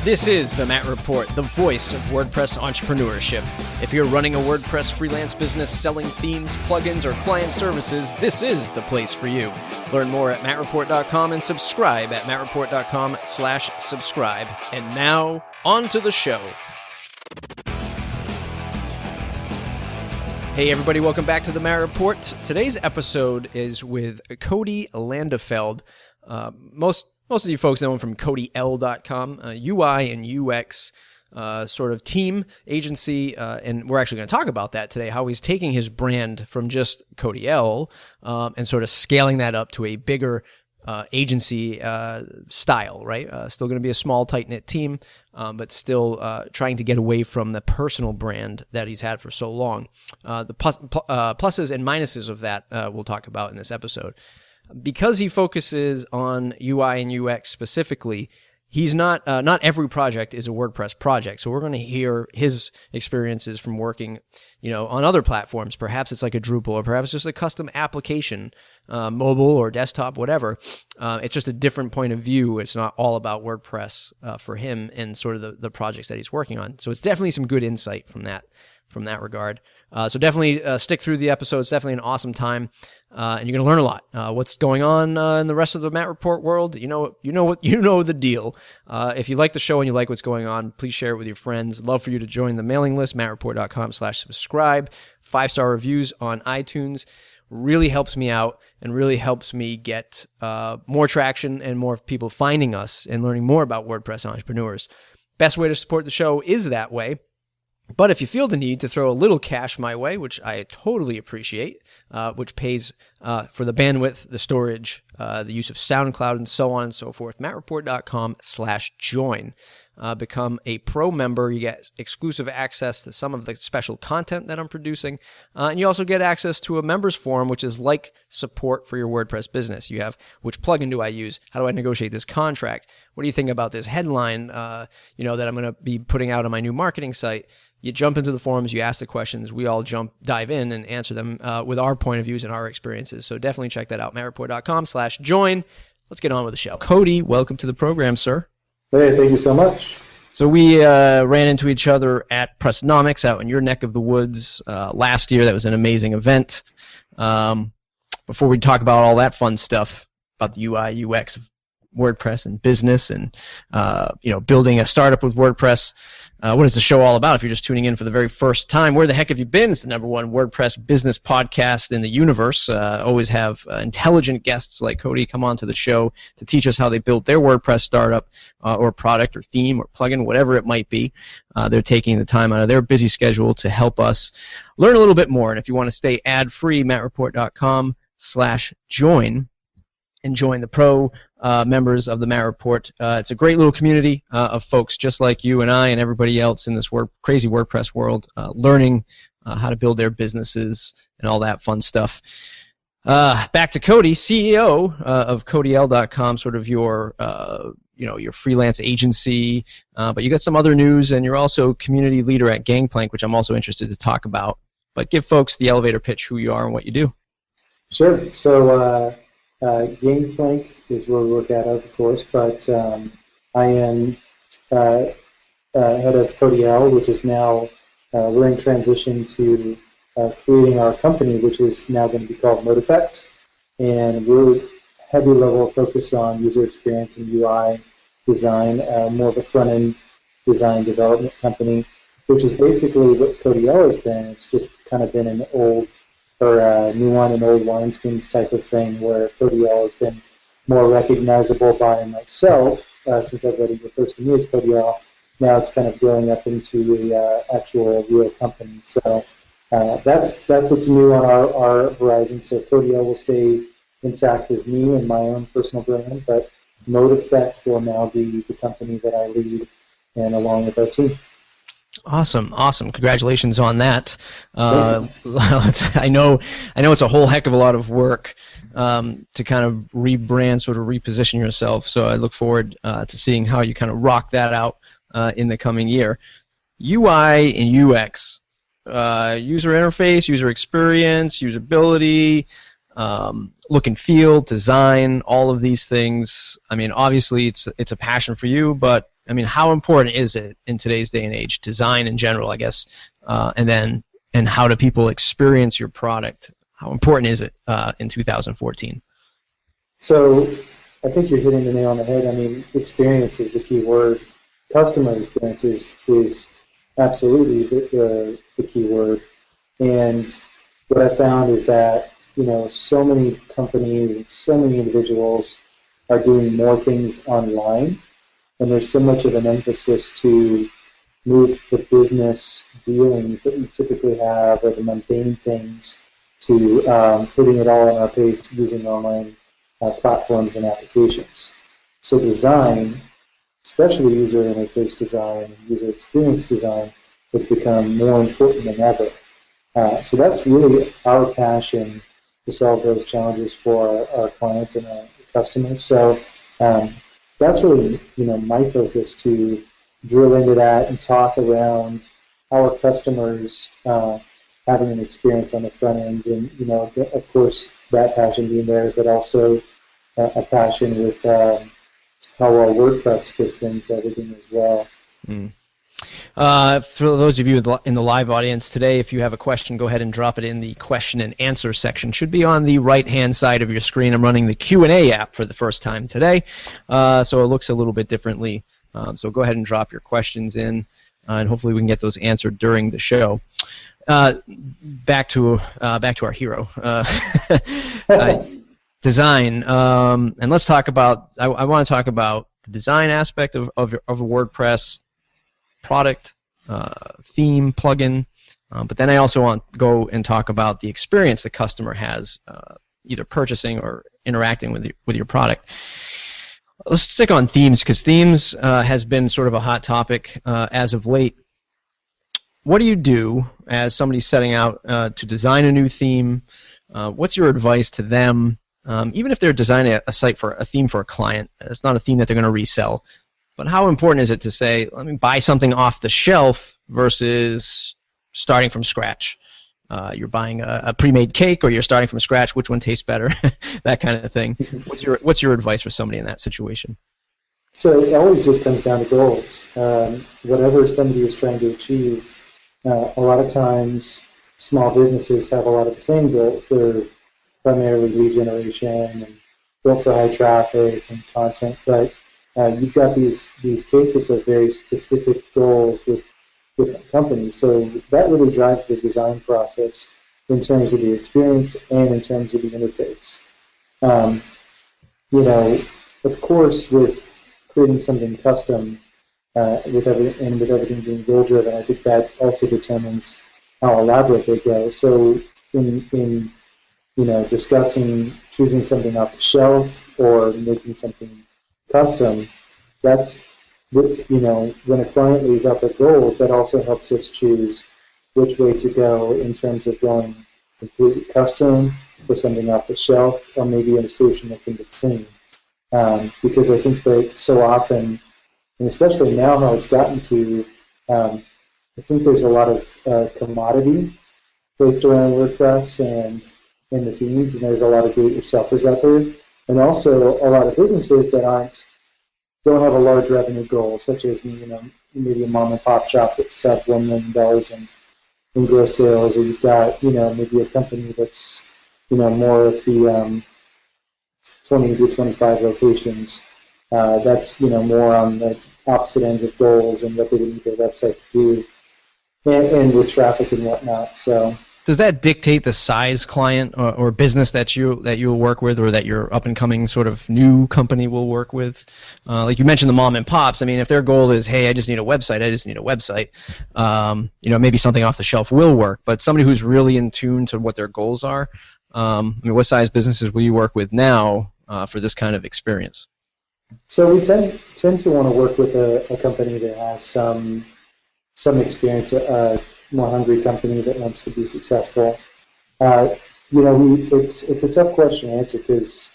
This is the Matt Report, the voice of WordPress entrepreneurship. If you're running a WordPress freelance business selling themes, plugins, or client services, this is the place for you. Learn more at mattreport.com and subscribe at mattreport.com/subscribe. And now, on to the show. Hey everybody, welcome back to the Matt Report. Today's episode is with Cody Landefeld. Most of you folks know him from CodyL.com, UI and UX sort of team agency, and we're actually going to talk about that today, how he's taking his brand from just CodyL and sort of scaling that up to a bigger agency style, right? Still going to be a small, tight-knit team, but still trying to get away from the personal brand that he's had for so long. The pluses and minuses of that we'll talk about in this episode. Because he focuses on UI and UX specifically, he's not every project is a WordPress project. So we're going to hear his experiences from working, on other platforms. Perhaps it's like a Drupal, or perhaps just a custom application, mobile or desktop, whatever. It's just a different point of view. It's not all about WordPress for him and sort of the projects that he's working on. So it's definitely some good insight from that regard. So definitely stick through the episode. It's definitely an awesome time, and you're going to learn a lot. What's going on in the rest of the Matt Report world? You know the deal. If you like the show and you like what's going on, please share it with your friends. Love for you to join the mailing list, mattreport.com/subscribe. 5-star reviews on iTunes really helps me out and really helps me get more traction and more people finding us and learning more about WordPress entrepreneurs. Best way to support the show is that way. But if you feel the need to throw a little cash my way, which I totally appreciate, which pays for the bandwidth, the storage, the use of SoundCloud, and so on and so forth, mattreport.com/join. Become a pro member. You get exclusive access to some of the special content that I'm producing. And you also get access to a members forum, which is like support for your WordPress business. You have, which plugin do I use? How do I negotiate this contract? What do you think about this headline, that I'm going to be putting out on my new marketing site? You jump into the forums, you ask the questions, we all dive in and answer them with our point of views and our experiences. So definitely check that out, mattreport.com/join. Let's get on with the show. Cody, welcome to the program, sir. Hey, thank you so much. So we ran into each other at Pressnomics out in your neck of the woods last year. That was an amazing event. Before we talk about all that fun stuff about the UI, UX of WordPress and business and building a startup with WordPress, what is the show all about? If you're just tuning in for the very first time, where the heck have you been? It's the #1 WordPress business podcast in the universe. Always have intelligent guests like Cody come on to the show to teach us how they built their WordPress startup or product or theme or plugin, whatever it might be. They're taking the time out of their busy schedule to help us learn a little bit more. And if you want to stay ad-free, mattreport.com/join and join the pro members of the Matt Report. It's a great little community of folks just like you and I and everybody else in this crazy WordPress world, learning how to build their businesses and all that fun stuff. Back to Cody, CEO of CodyL.com, sort of your freelance agency, but you got some other news, and you're also community leader at Gangplank, which I'm also interested to talk about. But give folks the elevator pitch, who you are and what you do. Sure. So Gangplank is where we work out of course, but I am head of CodyL, which is now we're in transition to creating our company, which is now going to be called ModeEffect, and we're heavy level of focus on user experience and UI design, more of a front-end design development company, which is basically what CodyL has been. It's just kind of been an old new wine and old wineskins type of thing, where CodyL has been more recognizable by myself, since everybody refers to me as CodyL. Now it's kind of growing up into the actual real company. So that's what's new on our horizon. So CodyL will stay intact as me and my own personal brand, but ModeEffect will now be the company that I lead, and along with our team. Awesome. Congratulations on that. I know it's a whole heck of a lot of work to kind of rebrand, sort of reposition yourself. So I look forward to seeing how you kind of rock that out in the coming year. UI and UX, user interface, user experience, usability, look and feel, design, all of these things. I mean, obviously it's a passion for you, but I mean, how important is it in today's day and age, design in general, I guess, and how do people experience your product? How important is it in 2014? So I think you're hitting the nail on the head. I mean, experience is the key word. Customer experience is absolutely the key word. And what I found is that, so many companies and so many individuals are doing more things online, and there's so much of an emphasis to move the business dealings that we typically have, or the mundane things, to putting it all on our pace using online platforms and applications. So design, especially user interface design, user experience design, has become more important than ever. So that's really our passion, to solve those challenges for our clients and our customers. So that's really, my focus, to drill into that and talk around how our customers having an experience on the front end, and of course that passion being there, but also a passion with how well WordPress fits into everything as well. Mm. For those of you in the live audience today, if you have a question, go ahead and drop it in the question and answer section. Should be on the right-hand side of your screen. I'm running the Q&A app for the first time today, so it looks a little bit differently. So go ahead and drop your questions in, and hopefully we can get those answered during the show. Back to our hero, design, and let's talk about. I want to talk about the design aspect of a WordPress product, theme, plugin, but then I also want to go and talk about the experience the customer has, either purchasing or interacting with your product. Let's stick on themes, because themes has been sort of a hot topic as of late. What do you do as somebody setting out to design a new theme? What's your advice to them? Even if they're designing a theme for a client, it's not a theme that they're going to resell. But how important is it to say, let me buy something off the shelf versus starting from scratch? You're buying a pre-made cake, or you're starting from scratch. Which one tastes better? That kind of thing. What's your advice for somebody in that situation? So it always just comes down to goals. Whatever somebody is trying to achieve, a lot of times small businesses have a lot of the same goals. They're primarily lead generation and built for high traffic and content, but you've got these cases of very specific goals with different companies. So that really drives the design process in terms of the experience and in terms of the interface. Of course, with creating something custom, with everything being goal-driven, I think that also determines how elaborate they go. So in discussing choosing something off the shelf or making something custom, that's, when a client lays out their goals, that also helps us choose which way to go in terms of going completely custom or something off the shelf, or maybe a solution that's in between. Because I think that so often, and especially now how it's gotten to, I think there's a lot of commodity placed around WordPress and the themes, and there's a lot of do-it-yourselfers out there, and also a lot of businesses that don't have a large revenue goal, such as maybe a mom and pop shop that's sub $1 million in gross sales, or you've got maybe a company that's more of the 20 to 25 locations. That's more on the opposite ends of goals and what they would need their website to do, and with traffic and whatnot. So. Does that dictate the size client or business that you'll work with, or that your up and coming sort of new company will work with? Like you mentioned, the mom and pops. I mean, if their goal is, hey, I just need a website, maybe something off the shelf will work. But somebody who's really in tune to what their goals are, what size businesses will you work with now for this kind of experience? So we tend to want to work with a company that has some experience. More hungry company that wants to be successful. It's a tough question to answer, because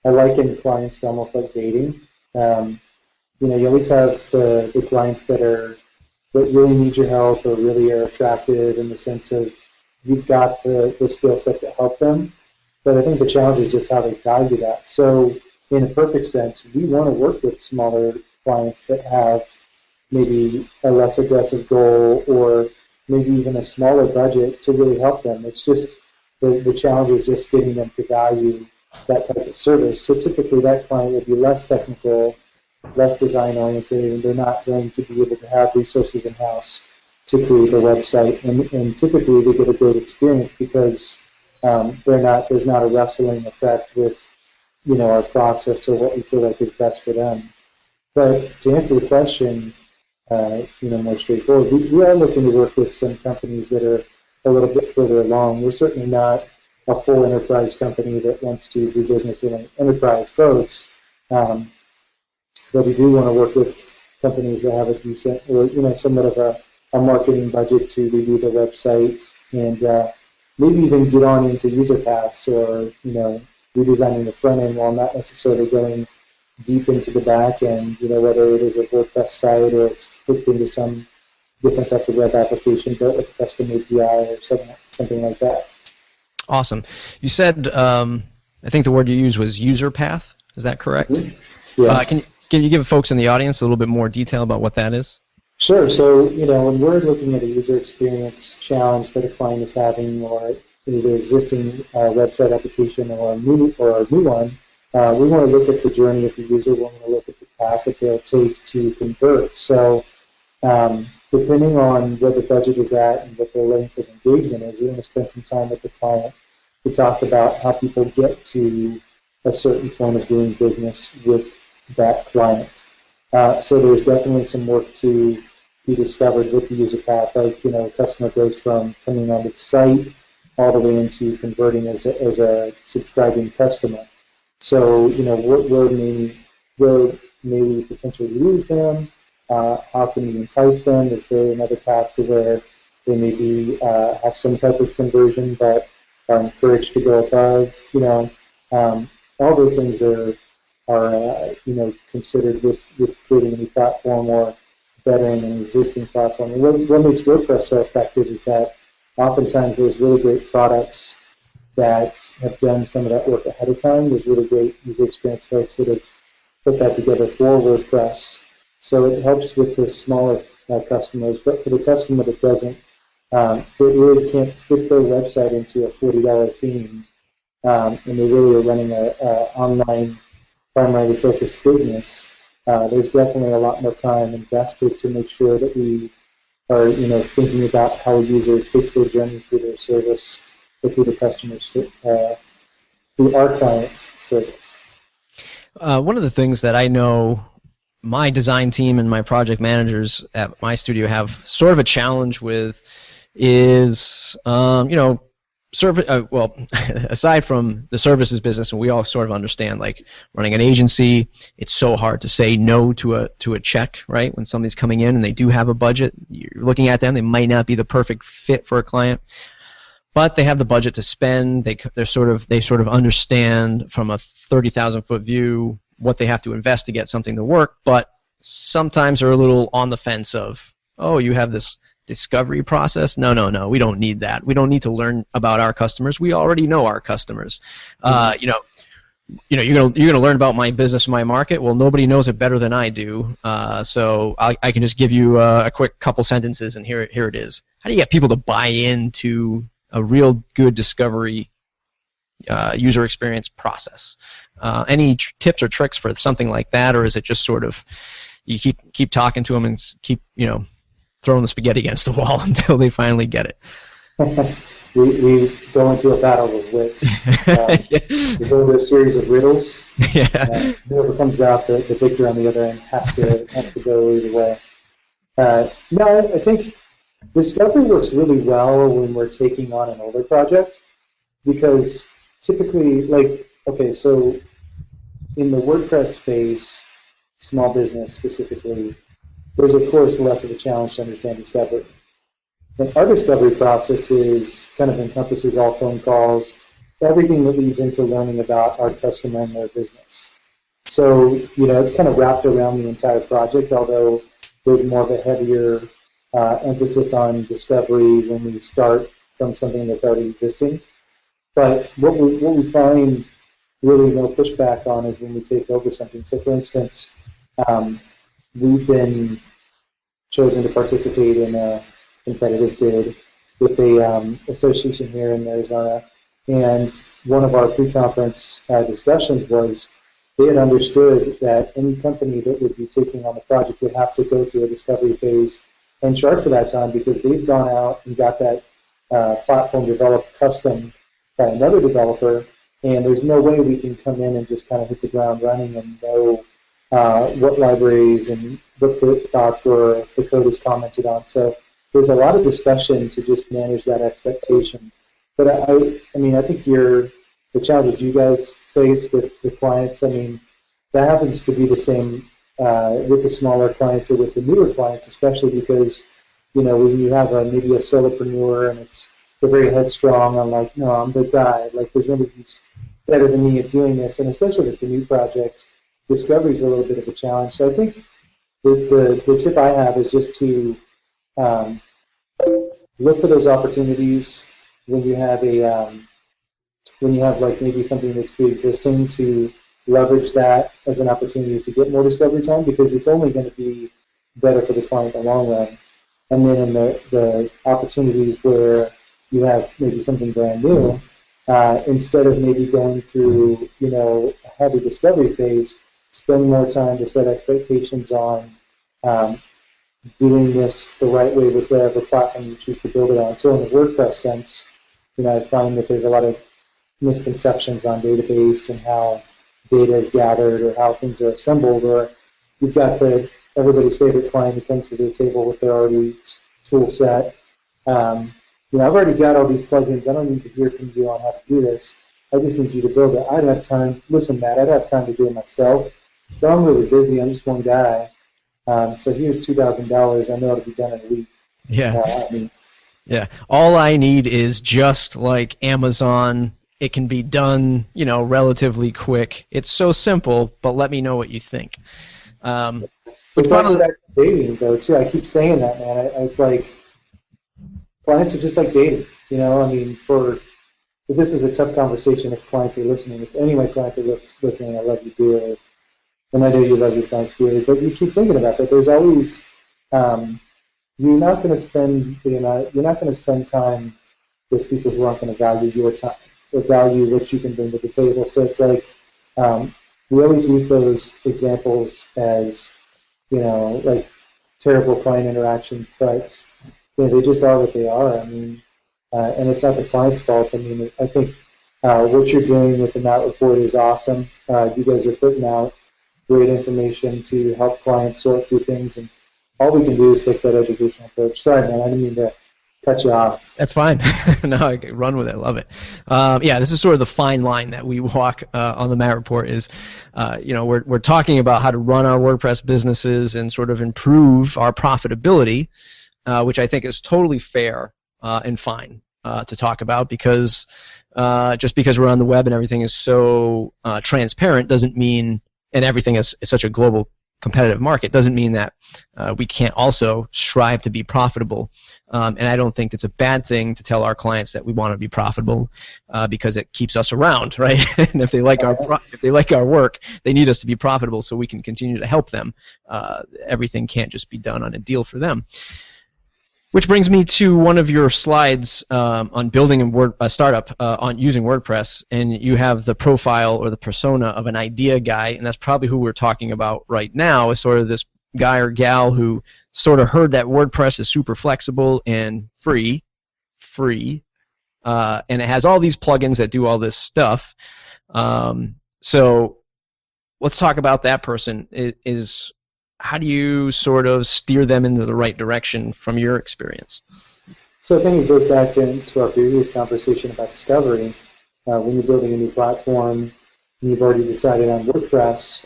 I liken clients to almost like dating. You always have the clients that really need your help, or really are attractive in the sense of you've got the skill set to help them. But I think the challenge is just how they value that. So in a perfect sense, we want to work with smaller clients that have maybe a less aggressive goal or maybe even a smaller budget to really help them. It's just the challenge is just getting them to value that type of service. So typically that client would be less technical, less design oriented, and they're not going to be able to have resources in-house to create the website. And typically they get a great experience because there's not a wrestling effect with our process or what we feel like is best for them. But to answer the question, more straightforward, we are looking to work with some companies that are a little bit further along. We're certainly not a full enterprise company that wants to do business with enterprise folks, but we do want to work with companies that have a decent or somewhat of a marketing budget to review the website and maybe even get on into user paths or redesigning the front end while not necessarily going deep into the back end, whether it is a WordPress site or it's hooked into some different type of web application built with a custom API or something like that. Awesome. You said, I think the word you used was user path. Is that correct? Mm-hmm. Yeah. Can you give folks in the audience a little bit more detail about what that is? Sure. So, when we're looking at a user experience challenge that a client is having or either existing website application or a new one, we want to look at the journey of the user. We want to look at the path that they'll take to convert. So depending on where the budget is at and what their length of engagement is, we're going to spend some time with the client to talk about how people get to a certain point of doing business with that client. So there's definitely some work to be discovered with the user path. Like, a customer goes from coming onto the site all the way into converting as a subscribing customer. So, where may we potentially lose them? How can we entice them? Is there another path to where they maybe have some type of conversion but are encouraged to go above? All those things are considered with creating a new platform or bettering an existing platform. And what makes WordPress so effective is that oftentimes there's really great products that have done some of that work ahead of time. There's really great user experience folks that have put that together for WordPress. So it helps with the smaller customers, but for the customer that doesn't, that really can't fit their website into a $40 theme, and they really are running a online, primarily focused business, there's definitely a lot more time invested to make sure that we are, thinking about how a user takes their journey through their service or through the customer's, through our client's service. One of the things that I know my design team and my project managers at my studio have sort of a challenge with is, aside from the services business, and we all sort of understand, like running an agency, it's so hard to say no to a check, right? When somebody's coming in and they do have a budget, you're looking at them, they might not be the perfect fit for a client, but they have the budget to spend. They sort of understand from a 30,000-foot view what they have to invest to get something to work, but sometimes they're a little on the fence of, oh, you have this discovery process? No, we don't need that. We don't need to learn about our customers. We already know our customers. You're gonna learn about my business, my market. Well, nobody knows it better than I do. So I can just give you a quick couple sentences, and here it is. How do you get people to buy into a real good discovery user experience process? Any tips or tricks for something like that, or is it just sort of you keep talking to them and keep throwing the spaghetti against the wall until they finally get it? we go into a battle of wits. We go into a series of riddles. Yeah. Whoever comes out the victor on the other end has to go either way. No, I think discovery works really well when we're taking on an older project, because typically, so in the WordPress space, small business specifically, there's of course less of a challenge to understand discovery. But our discovery process encompasses all phone calls, everything that leads into learning about our customer and their business. So, it's kind of wrapped around the entire project, although there's more of a heavier emphasis on discovery when we start from something that's already existing. But what we find really no pushback on is when we take over something. So, for instance, we've been chosen to participate in a competitive bid with a association here in Arizona. And one of our pre-conference discussions was they had understood that any company that would be taking on the project would have to go through a discovery phase and charge for that time because they've gone out and got that platform developed custom by another developer, and there's no way we can come in and just kind of hit the ground running and know what libraries and what the thoughts were, if the code is commented on. So there's a lot of discussion to just manage that expectation. But I mean, I think the challenges you guys face with the clients, I mean, that happens to be the same with the smaller clients or with the newer clients, especially because, when you have maybe a solopreneur and they're very headstrong on like, no, I'm the guy, like there's nobody who's better than me at doing this, and especially if it's a new project, discovery is a little bit of a challenge. So I think the tip I have is just to look for those opportunities when you have like maybe something that's pre-existing, to leverage that as an opportunity to get more discovery time, because it's only going to be better for the client in the long run. And then in the opportunities where you have maybe something brand new, instead of maybe going through a heavy discovery phase, spend more time to set expectations on doing this the right way with whatever platform you choose to build it on. So in the WordPress sense, I find that there's a lot of misconceptions on database and how data is gathered or how things are assembled, or you've got everybody's favorite client who comes to the table with their already tool set. I've already got all these plugins. I don't need to hear from you on how to do this. I just need you to build it. I'd have time. Listen, Matt, I'd have time to do it myself. So I'm really busy. I'm just one guy. So here's $2,000. I know it'll be done in a week. Yeah. Yeah. All I need is just like Amazon. It can be done, relatively quick. It's so simple, but let me know what you think. It's like dating, though, too. I keep saying that, man. It's like clients are just like dating. I mean, this is a tough conversation if clients are listening. If any of my clients are listening, I love you dearly. And I know you love your clients dearly. But you keep thinking about that. There's always you're not going to spend time with people who aren't going to value your time or value what you can bring to the table. So it's like we always use those examples as like terrible client interactions, but they just are what they are. I mean, and it's not the client's fault. I mean, I think what you're doing with the Matt Report is awesome. You guys are putting out great information to help clients sort through things, and all we can do is take that educational approach. Sorry, man, I didn't mean to cut you off. That's fine. No, I can run with it. I love it. This is sort of the fine line that we walk on the Matt Report is, we're talking about how to run our WordPress businesses and sort of improve our profitability, which I think is totally fair and fine to talk about, because just because we're on the web and everything is so transparent doesn't mean, and everything is such a global competitive market, doesn't mean that we can't also strive to be profitable. And I don't think it's a bad thing to tell our clients that we want to be profitable because it keeps us around, right? And if they like our work, they need us to be profitable so we can continue to help them. Everything can't just be done on a deal for them. Which brings me to one of your slides on building a startup on using WordPress, and you have the profile or the persona of an idea guy, and that's probably who we're talking about right now, is sort of this guy or gal who sort of heard that WordPress is super flexible and free, and it has all these plugins that do all this stuff. So let's talk about that person. How do you sort of steer them into the right direction from your experience? So I think it goes back into our previous conversation about discovery. When you're building a new platform and you've already decided on WordPress,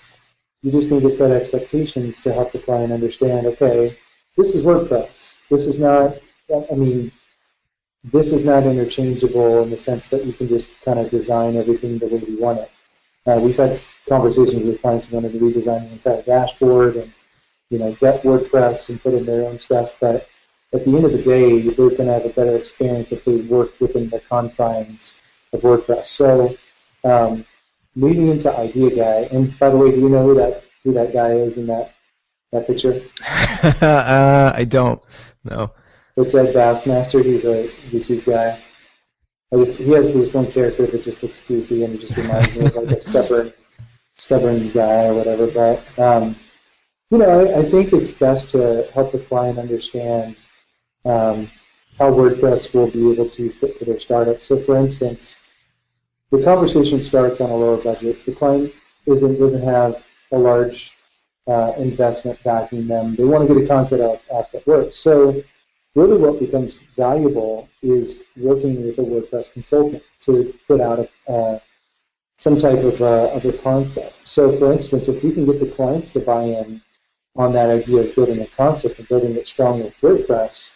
you just need to set expectations to help the client understand, okay, this is WordPress. This is not interchangeable in the sense that you can just kind of design everything the way you want it. We've had conversations with clients who wanted to redesign the entire dashboard and get WordPress and put in their own stuff, but at the end of the day, they're going to have a better experience if they work within the confines of WordPress. So leading into Idea Guy, and by the way, do you know who that guy is in that that picture? I don't. No. It's Ed Bassmaster. He's a YouTube guy. He has this one character that just looks goofy, and he just reminds me of like a stubborn guy or whatever. But I think it's best to help the client understand how WordPress will be able to fit for their startup. So, for instance, the conversation starts on a lower budget. The client doesn't have a large investment backing them. They want to get a concept out that works. So really what becomes valuable is working with a WordPress consultant to put out some type of a concept. So for instance, if we can get the clients to buy in on that idea of building a concept and building it strong with WordPress,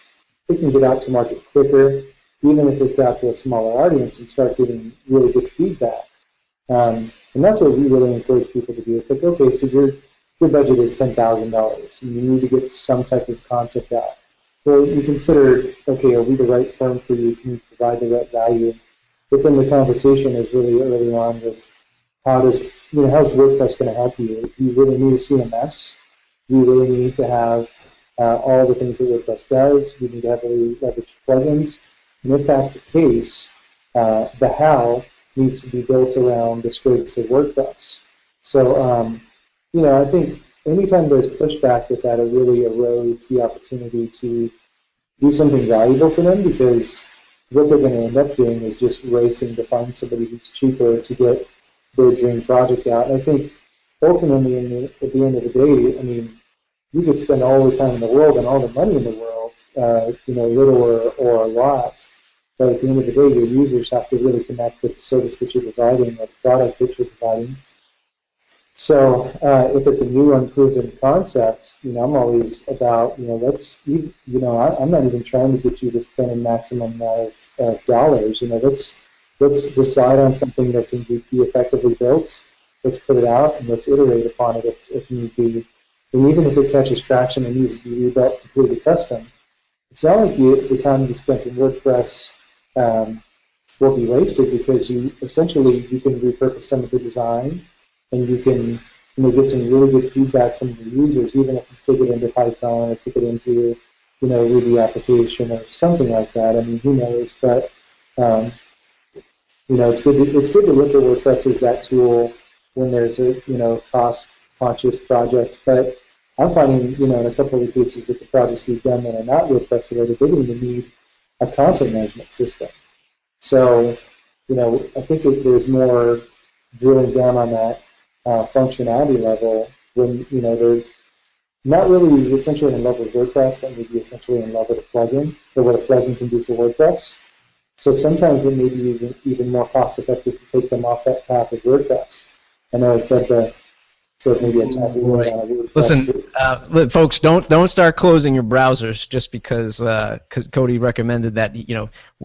we can get out to market quicker, even if it's out to a smaller audience, and start getting really good feedback. And that's what we really encourage people to do. It's like, okay, so your budget is $10,000, and you need to get some type of concept out. Well, you consider, okay, are we the right firm for you? Can you provide the right value? But then the conversation is really early on with how's WordPress going to help you? Do you really need a CMS? Do you really need to have all the things that WordPress does? We need to heavily leverage plugins. And if that's the case, the how needs to be built around the strengths of WordPress. So, I think anytime there's pushback with that, it really erodes the opportunity to do something valuable for them, because what they're going to end up doing is just racing to find somebody who's cheaper to get their dream project out. And I think ultimately, at the end of the day, I mean, you could spend all the time in the world and all the money in the world, little or a lot, but at the end of the day, your users have to really connect with the service that you're providing or the product that you're providing. So if it's a new unproven concept, I'm always about, I'm not even trying to get you to spend a maximum amount of dollars. Let's decide on something that can be effectively built. Let's put it out and let's iterate upon it if need be. And even if it catches traction and needs to be rebuilt completely custom, it's not like the time you spent in WordPress will be wasted, because you can repurpose some of the design, and you can get some really good feedback from the users, even if you take it into Python or take it into Ruby application or something like that. I mean, who knows? But it's good to look at WordPress as that tool when there's a cost-conscious project. But I'm finding in a couple of cases with the projects we've done that are not WordPress related, they don't even need a content management system. So I think there's more drilling down on that functionality level when they're not really essentially in love with WordPress, but maybe essentially in love with a plugin or what a plugin can do for WordPress. So sometimes it may be even more cost effective to take them off that path of WordPress. I know I said maybe it's not really on a WordPress. Listen, folks, don't start closing your browsers just because Cody recommended that.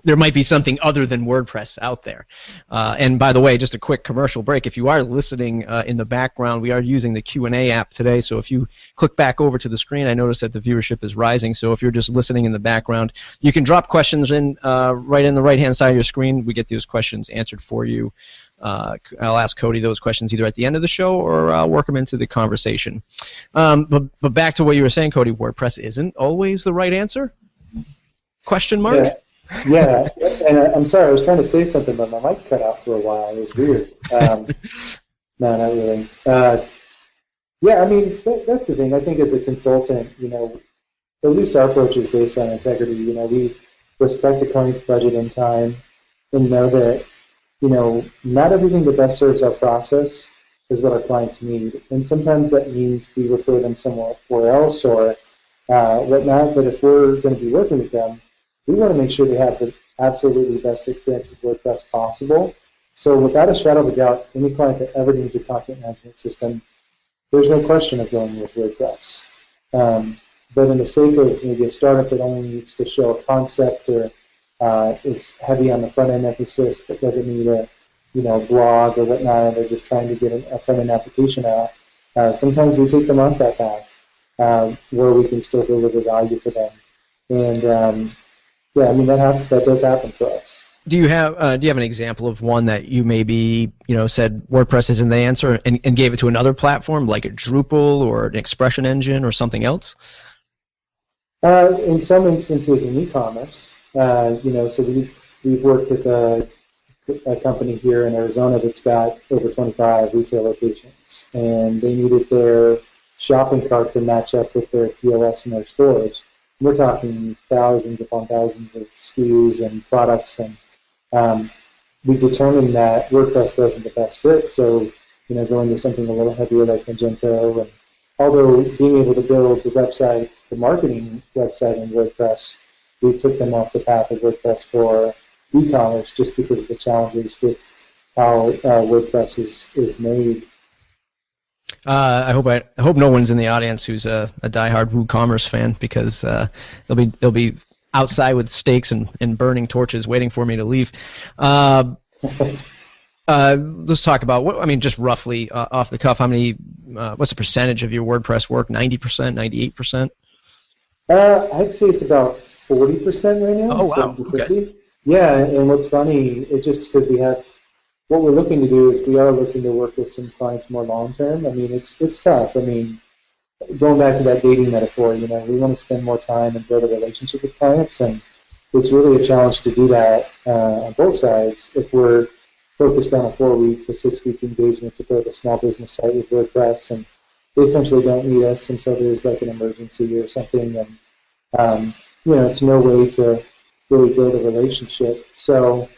There might be something other than WordPress out there. And by the way, just a quick commercial break. If you are listening in the background, we are using the Q&A app today. So if you click back over to the screen, I notice that the viewership is rising. So if you're just listening in the background, you can drop questions in right in the right-hand side of your screen. We get those questions answered for you. I'll ask Cody those questions either at the end of the show, or I'll work them into the conversation. But back to what you were saying, Cody, WordPress isn't always the right answer? Question mark? Yeah. And I'm sorry, I was trying to say something, but my mic cut out for a while. It was weird. No, not really. I mean, that's the thing. I think as a consultant, at least our approach is based on integrity. We respect the client's budget and time, and know that not everything that best serves our process is what our clients need. And sometimes that means we refer them somewhere else or whatnot. But if we're going to be working with them, we want to make sure they have the absolutely best experience with WordPress possible. So without a shadow of a doubt, any client that ever needs a content management system, there's no question of going with WordPress. But in the sake of maybe a startup that only needs to show a concept, or it's heavy on the front-end emphasis, that doesn't need a blog or whatnot, and they're just trying to get a front-end application out, sometimes we take them off that path where we can still deliver value for them. And I mean, that does happen for us. Do you have an example of one that you maybe said WordPress isn't the answer and gave it to another platform like a Drupal or an expression engine or something else? In some instances in e-commerce, so we've worked with a company here in Arizona that's got over 25 retail locations, and they needed their shopping cart to match up with their POS in their stores. We're talking thousands upon thousands of SKUs and products, and we determined that WordPress wasn't the best fit, so going to something a little heavier like Magento. And although being able to build the marketing website in WordPress, we took them off the path of WordPress for e-commerce just because of the challenges with how WordPress is made. I hope no one's in the audience who's a diehard WooCommerce fan, because they'll be outside with stakes and burning torches waiting for me to leave. Let's talk about just roughly off the cuff, what's the percentage of your WordPress work? 90%, 98%? I'd say it's about 40% right now. Oh, wow. Okay. Yeah, and what's funny, it's just because what we're looking to do is we are looking to work with some clients more long term. It's tough. Going back to that dating metaphor, we want to spend more time and build a relationship with clients, and it's really a challenge to do that on both sides. If we're focused on a 4-week to 6-week engagement to build a small business site with WordPress, and they essentially don't need us until there's like an emergency or something, and it's no way to really build a relationship. So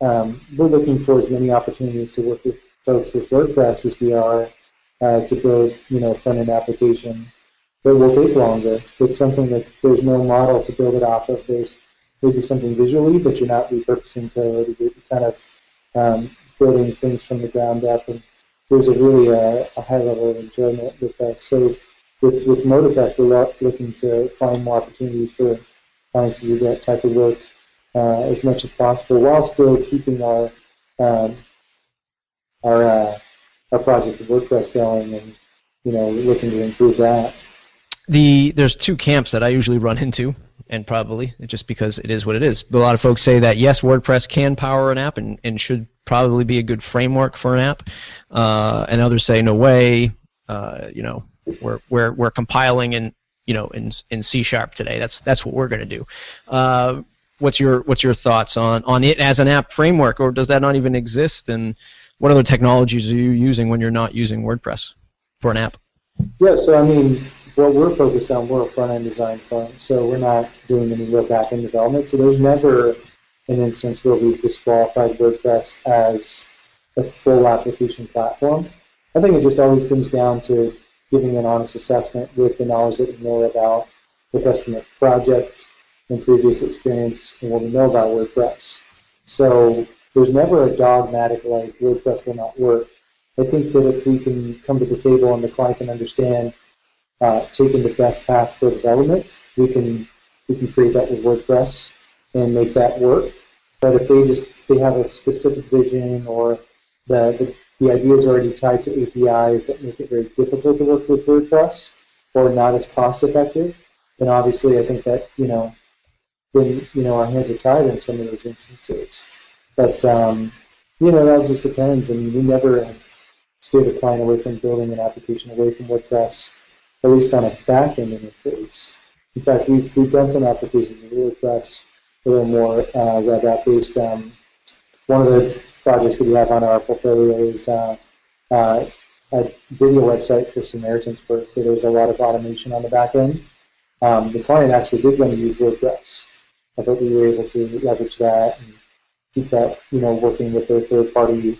we're looking for as many opportunities to work with folks with WordPress as we are to build, a front-end application that will take longer. It's something that there's no model to build it off of. There's maybe something visually, but you're not repurposing code. You're kind of building things from the ground up, and there's a really a high level of enjoyment with that. So with ModeEffect, we're looking to find more opportunities for clients to do that type of work as much as possible, while still keeping our project with WordPress going, and looking to improve that. There's two camps that I usually run into, and probably just because it is what it is. But a lot of folks say that yes, WordPress can power an app and should probably be a good framework for an app, and others say no way. We're compiling in C# today. That's what we're going to do. What's your thoughts on it as an app framework, or does that not even exist? And what other technologies are you using when you're not using WordPress for an app? Yeah, so what we're focused on, we're a front-end design firm, so we're not doing any real back-end development. So there's never an instance where we've disqualified WordPress as a full application platform. I think it just always comes down to giving an honest assessment with the knowledge that we know about the customer project and previous experience and what we know about WordPress. So there's never a dogmatic like WordPress will not work. I think that if we can come to the table and the client can understand taking the best path for development, we can create that with WordPress and make that work. But if they have a specific vision, or the idea is already tied to APIs that make it very difficult to work with WordPress, or not as cost effective, then obviously I think that then our hands are tied in some of those instances. But that just depends. We never have steered a client away from building an application away from WordPress, at least on a back-end interface. In fact, we've done some applications in WordPress a little more web app based. One of the projects that we have on our portfolio is a video website for Samaritan's Purse, where there's a lot of automation on the back end. The client actually did want to use WordPress, but we were able to leverage that and keep that working with their third-party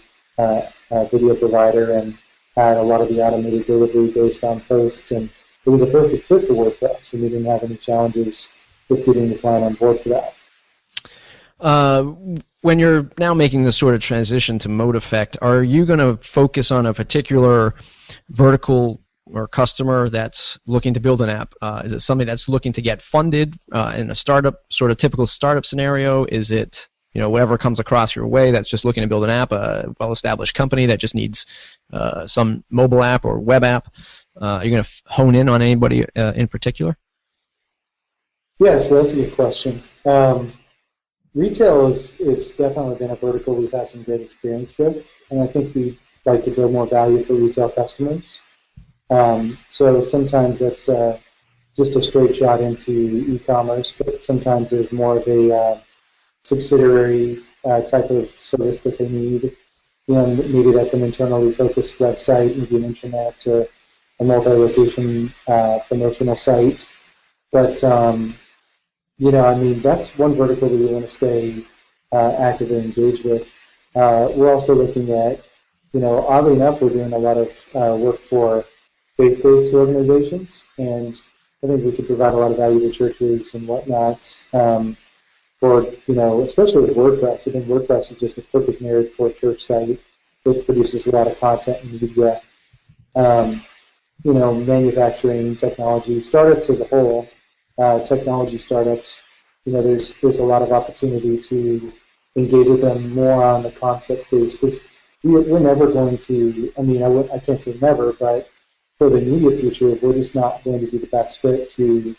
video provider, and had a lot of the automated delivery based on posts, and it was a perfect fit for WordPress, and we didn't have any challenges with getting the client on board for that. When you're now making this sort of transition to ModeEffect, are you going to focus on a particular vertical or customer that's looking to build an app? Is it somebody that's looking to get funded in a startup, sort of typical startup scenario? Is it whatever comes across your way that's just looking to build an app, a well-established company that just needs some mobile app or web app? Are you going to hone in on anybody in particular? Yeah, so that's a good question. Retail is definitely been a vertical we've had some great experience with, and I think we'd like to build more value for retail customers. So sometimes that's just a straight shot into e-commerce, but sometimes there's more of a subsidiary type of service that they need. Maybe that's an internally focused website, maybe an intranet or a multi-location promotional site. But that's one vertical that we want to stay active and engaged with. We're also looking at, oddly enough, we're doing a lot of work for faith-based organizations, and I think we could provide a lot of value to churches and whatnot. Especially with WordPress. I think WordPress is just a perfect marriage for a church site that produces a lot of content and media. Manufacturing, technology, startups as a whole, technology startups. There's a lot of opportunity to engage with them more on the concept base, because we're never going to. I can't say never, but for the immediate future, we're just not going to be the best fit to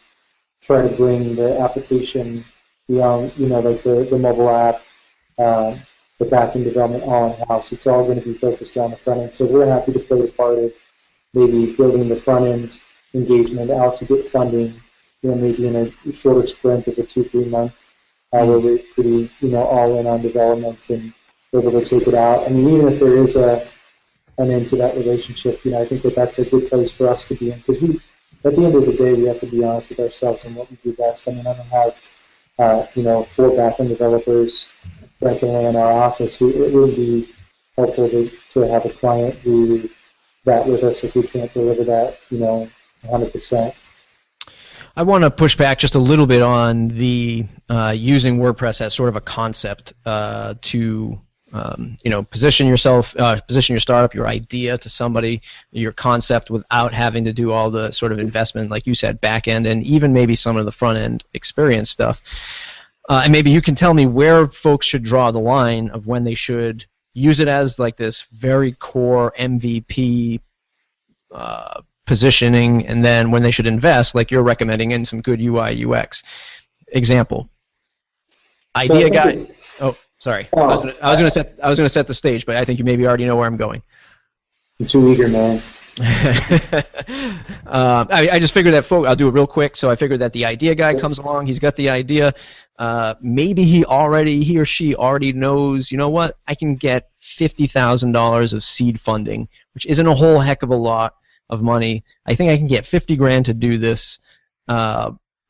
try to bring the application beyond, like the mobile app, the back-end development all in-house. It's all going to be focused around the front end. So we're happy to play the part of maybe building the front-end engagement out to get funding, maybe in a shorter sprint of a 2-3 month, where we're pretty, all in on developments and able to take it out. Even if there is an end to that relationship, I think that's a good place for us to be in, because at the end of the day, we have to be honest with ourselves and what we do best. I don't have 4 back-end developers ranking away in our office. It would be helpful to have a client do that with us if we can't deliver that, 100%. I want to push back just a little bit on the using WordPress as sort of a concept to position yourself, position your startup, your idea to somebody, your concept, without having to do all the sort of investment, like you said, back end, and even maybe some of the front end experience stuff. And maybe you can tell me where folks should draw the line of when they should use it as like this very core MVP positioning, and then when they should invest, like you're recommending, in some good UI UX. Example. Idea guy. Oh, sorry. I was going to set the stage, but I think you maybe already know where I'm going. I'm too eager, man. I just figured that I'll do it real quick. So I figured that the idea guy comes along. He's got the idea. Maybe he or she already knows, what? I can get $50,000 of seed funding, which isn't a whole heck of a lot of money. I think I can get $50,000 to do this.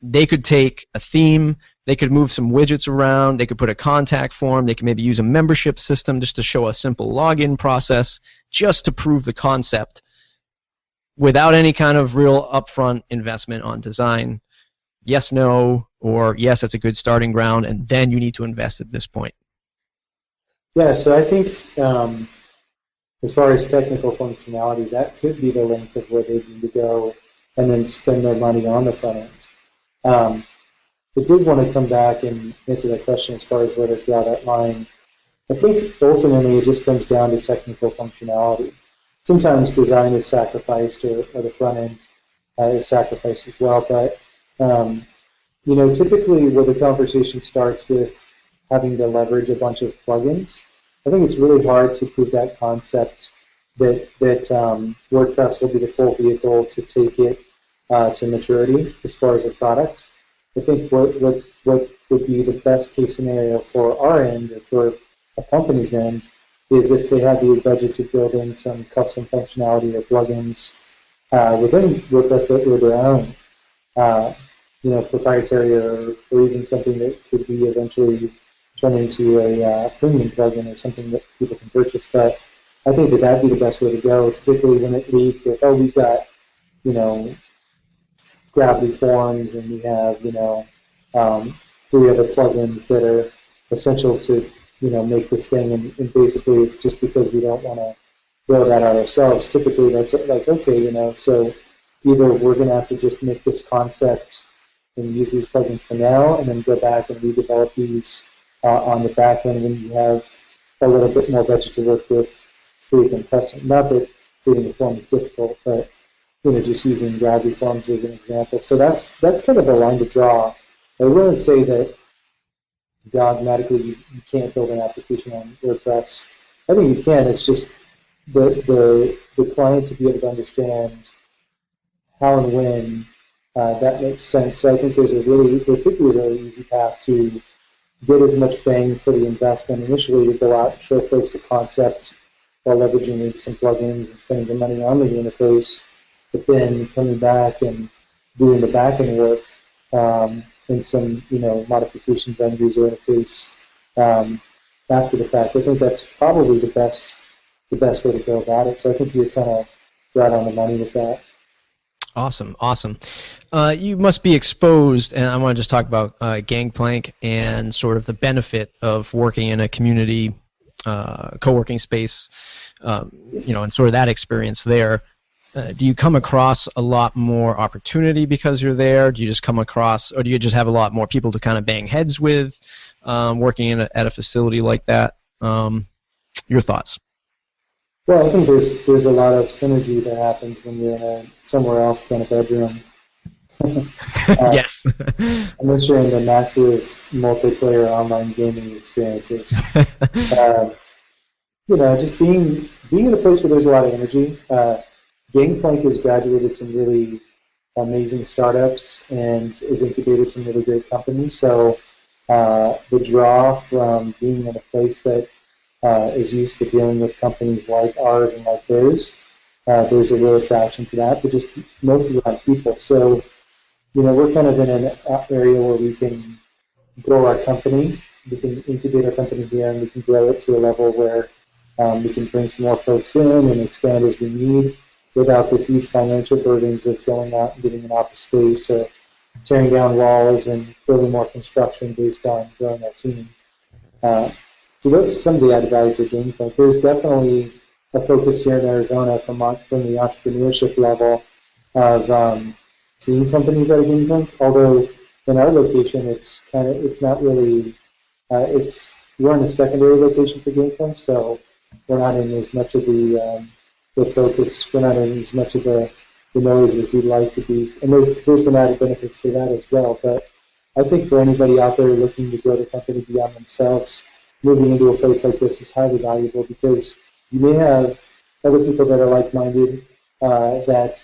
They could take a theme. They could move some widgets around. They could put a contact form. They could maybe use a membership system just to show a simple login process, just to prove the concept, without any kind of real upfront investment on design. Yes, no, or yes, that's a good starting ground, and then you need to invest at this point. Yeah, so I think as far as technical functionality, that could be the length of where they need to go and then spend their money on the front end. I did want to come back and answer that question as far as where to draw that line. I think ultimately it just comes down to technical functionality. Sometimes design is sacrificed, or the front end is sacrificed as well, but typically where the conversation starts with having to leverage a bunch of plugins, I think it's really hard to prove that concept that WordPress will be the full vehicle to take it to maturity as far as a product. I think what would be the best case scenario for our end, or for a company's end, is if they have the budget to build in some custom functionality or plugins within WordPress that were their own, proprietary, or even something that could be eventually turned into a premium plugin or something that people can purchase. But I think that'd be the best way to go. Typically, when it leads with, we've got, Gravity Forms, and we have, 3 other plugins that are essential to, make this thing, and basically it's just because we don't want to build that out ourselves. Typically, that's like, okay, so either we're going to have to just make this concept and use these plugins for now, and then go back and redevelop these on the back end when you have a little bit more budget to work with, creating custom. Not that creating a form is difficult, but just using Gravity Forms as an example. So that's kind of the line to draw. I wouldn't say that dogmatically you can't build an application on WordPress. I think you can. It's just the client to be able to understand how and when that makes sense. So I think there could be a really easy path to get as much bang for the investment initially, to go out and show folks the concept while leveraging maybe some plugins and spending the money on the interface, but then coming back and doing the back-end work and some modifications on user interface after the fact. I think that's probably the best way to go about it. So I think you're kind of right on the money with that. Awesome. You must be exposed, and I want to just talk about Gangplank and sort of the benefit of working in a community co-working space, and sort of that experience there. Do you come across a lot more opportunity because you're there? Do you just come across, or do you just have a lot more people to kind of bang heads with working at a facility like that? Your thoughts? Well, I think there's a lot of synergy that happens when you're in somewhere else than a bedroom. Yes. Unless you're in the massive multiplayer online gaming experiences. Just being in a place where there's a lot of energy. Gangplank has graduated some really amazing startups and has incubated some really great companies. So the draw from being in a place that is used to dealing with companies like ours and like theirs, there's a real attraction to that, but just mostly around people. So, we're kind of in an area where we can grow our company, we can incubate our company here, and we can grow it to a level where we can bring some more folks in and expand as we need without the huge financial burdens of going out and getting an office space or tearing down walls and building more construction based on growing our team. So that's some of the added value for Gangplank. There's definitely a focus here in Arizona from the entrepreneurship level of seeing companies out of Gangplank. Although in our location, it's not really. We're in a secondary location for Gangplank, so we're not in as much of the focus. We're not in as much of the noise as we'd like to be. And there's some added benefits to that as well. But I think for anybody out there looking to grow the company beyond themselves, moving into a place like this is highly valuable because you may have other people that are like-minded that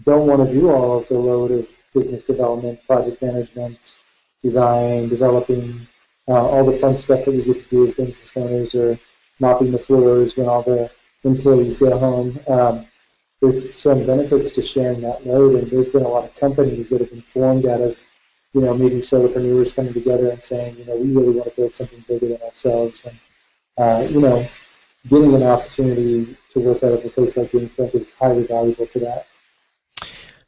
don't want to do all of the load of business development, project management, design, developing, all the fun stuff that we get to do as business owners, or mopping the floors when all the employees go home. There's some benefits to sharing that load, and there's been a lot of companies that have been formed out of maybe solopreneurs coming together and saying, we really want to build something bigger than ourselves. And, getting an opportunity to work out of a place like Gangplank is highly valuable for that.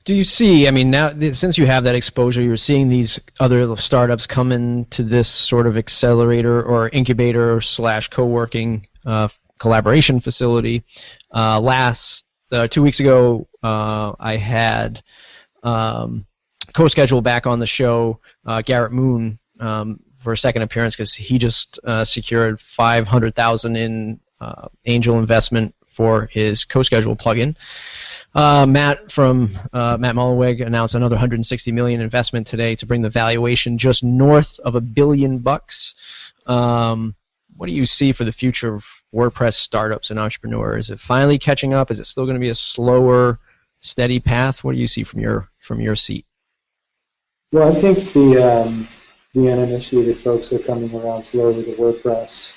Do you see, now since you have that exposure, you're seeing these other startups come into this sort of accelerator or incubator /, co-working collaboration facility. 2 weeks ago, I had co-schedule back on the show, Garrett Moon, for a second appearance because he just secured $500,000 in angel investment for his co-schedule plugin. Matt from Matt Mullenweg announced another $160 million investment today to bring the valuation just north of $1 billion. What do you see for the future of WordPress startups and entrepreneurs? Is it finally catching up? Is it still going to be a slower, steady path? What do you see from your seat? Well, I think the uninitiated folks are coming around slowly to WordPress.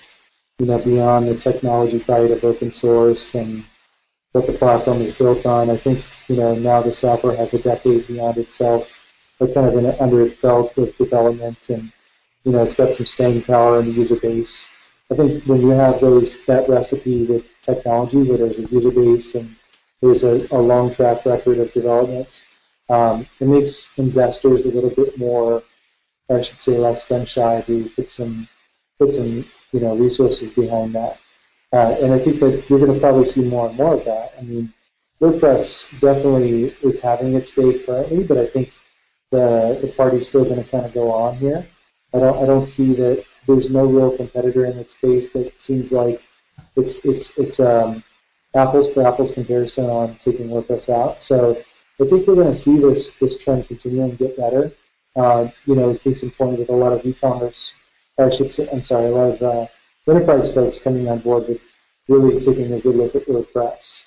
Beyond the technology side of open source and what the platform is built on. I think now the software has a decade beyond itself, or kind of under its belt with development, and it's got some staying power in the user base. I think when you have that recipe with technology, where there's a user base and there's a long track record of development, it makes investors a little bit more, or I should say, less gun shy to put some resources behind that. And I think that you're going to probably see more and more of that. WordPress definitely is having its day currently, but I think the party's still going to kind of go on here. I don't see that there's no real competitor in that space that seems like it's apples for apples comparison on taking WordPress out. So I think we're going to see this trend continue and get better. Case in point with a lot of e-commerce or I should say, I'm sorry, a lot of enterprise folks coming on board with really taking a good look at WordPress.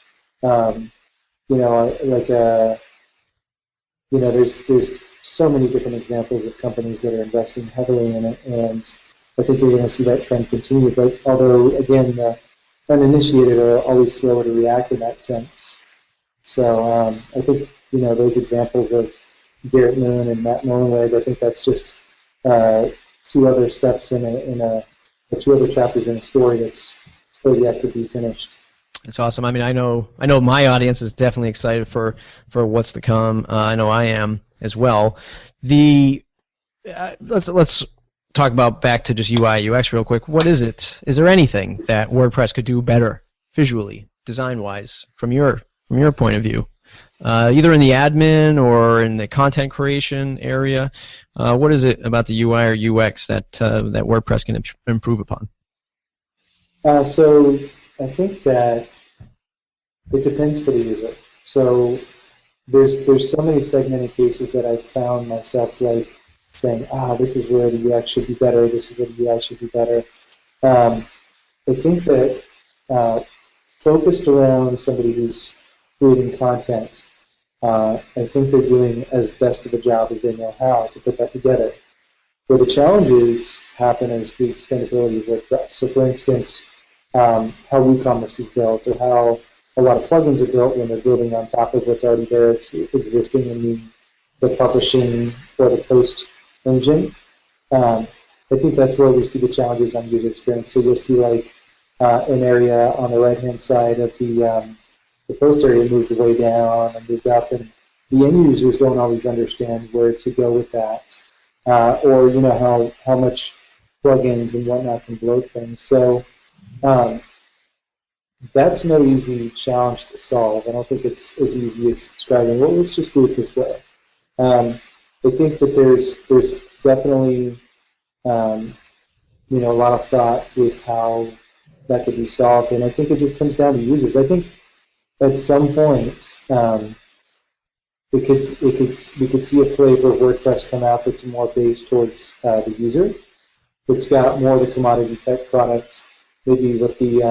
There's so many different examples of companies that are investing heavily in it, and I think you're going to see that trend continue. But although, again, the uninitiated are always slower to react in that sense. So I think, those examples of Garrett Moon and Matt Mullenweg, I think that's just two other steps two other chapters in a story that's still yet to be finished. It's awesome. I mean, I know my audience is definitely excited for what's to come. I know I am as well. Let's talk about back to just UI UX real quick. What is it? Is there anything that WordPress could do better visually, design-wise, from your point of view, either in the admin or in the content creation area? What is it about the UI or UX that WordPress can improve upon? So I think that it depends for the user. So there's so many segmented cases that I've found myself like saying, this is where the UX should be better, this is where the UI should be better. I think that focused around somebody who's creating content, I think they're doing as best of a job as they know how to put that together. Where the challenges happen is the extendability of WordPress. So for instance, how WooCommerce is built, or how a lot of plugins are built when they're building on top of what's already there existing in the publishing or the post engine. I think that's where we see the challenges on user experience. So you'll see like an area on the right-hand side of the post area moved way down and moved up, and the end users don't always understand where to go with that, or how much plugins and whatnot can bloat things. So that's no easy challenge to solve. I don't think it's as easy as describing, well, let's just do it this way. I think that there's definitely a lot of thought with how that could be solved, and I think it just comes down to users. I think at some point we could see a flavor of WordPress come out that's more based towards the user. It's got more of the commodity type product, maybe with the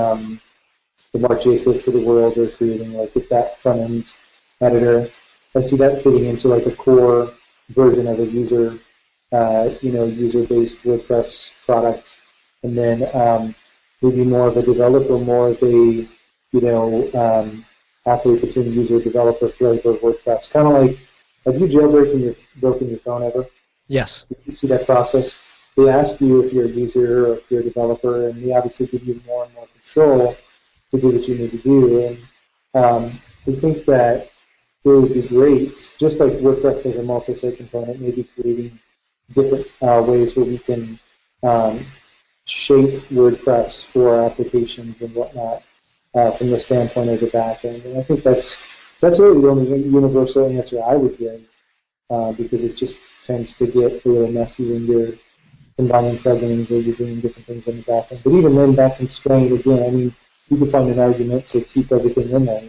Mark Jacobs of the world are creating, like with that front end editor. I see that fitting into like a core version of a user based WordPress product, and then maybe more of a developer, more of a halfway between user developer flavor of WordPress. Kind of like, have you broken your phone ever? Yes. You see that process? They ask you if you're a user or if you're a developer, and they obviously give you more and more control to do what you need to do. And we think that it would be great, just like WordPress has a multi-site component, maybe creating different ways where we can shape WordPress for our applications and whatnot from the standpoint of the back end. And I think that's really the only universal answer I would give, because it just tends to get a little messy when you're combining plugins or you're doing different things in the back end. But even then, that constraint, again, I mean, you can find an argument to keep everything in there,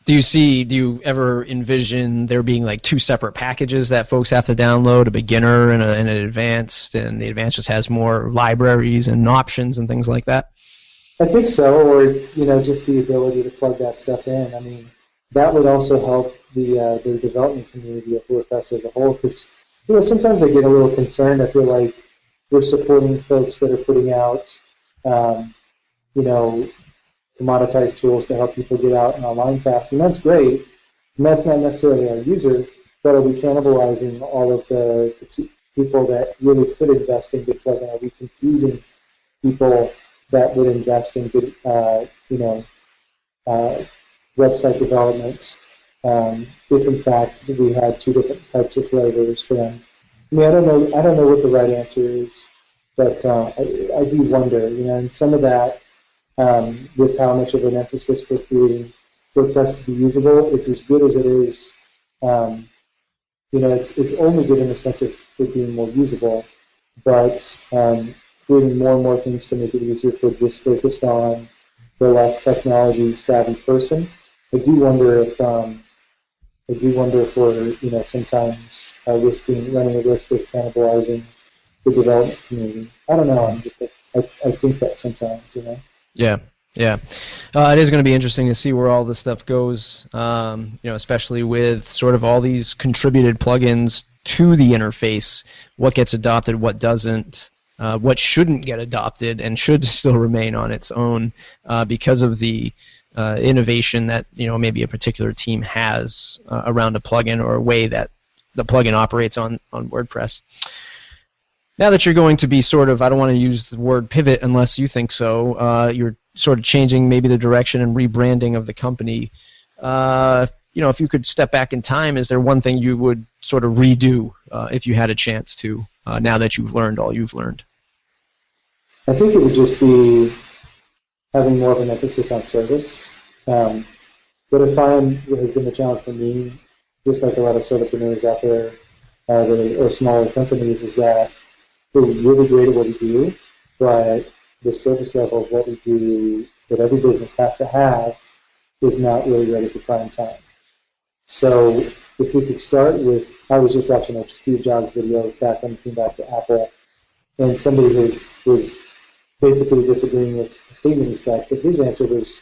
Do you ever envision there being like two separate packages that folks have to download, a beginner and an advanced, and the advanced just has more libraries and options and things like that? I think so, or just the ability to plug that stuff in. I mean, that would also help the development community of WordPress as a whole, because sometimes I get a little concerned. I feel like we're supporting folks that are putting out commoditized tools to help people get out and online fast, and that's great, and that's not necessarily our user, but are we cannibalizing all of the people that really could invest in good plugin? Are we confusing people that would invest in good website development if in fact we had two different types of flavors for them? I mean, I don't know what the right answer is, but I do wonder, and some of that with how much of an emphasis we're creating WordPress to be usable, it's as good as it is. It's only good in the sense of it being more usable, but creating more and more things to make it easier for just focused on the less technology savvy person. I do wonder if we're sometimes running a risk of cannibalizing the development community. I don't know. I think that sometimes, Yeah. Yeah, it is going to be interesting to see where all this stuff goes, especially with sort of all these contributed plugins to the interface, what gets adopted, what doesn't, what shouldn't get adopted and should still remain on its own because of the innovation that maybe a particular team has around a plugin or a way that the plugin operates on WordPress. Now that you're going to be sort of, I don't want to use the word pivot unless you think so, you're sort of changing maybe the direction and rebranding of the company. If you could step back in time, is there one thing you would sort of redo if you had a chance to, now that you've learned all you've learned? I think it would just be having more of an emphasis on service. What I find has been the challenge for me, just like a lot of solopreneurs out there or smaller companies, is that we're really great at what we do, but the service level of what we do that every business has to have is not really ready for prime time. So if we could start with, I was just watching a Steve Jobs video back when he came back to Apple, and somebody was basically disagreeing with the statement he said, but his answer was,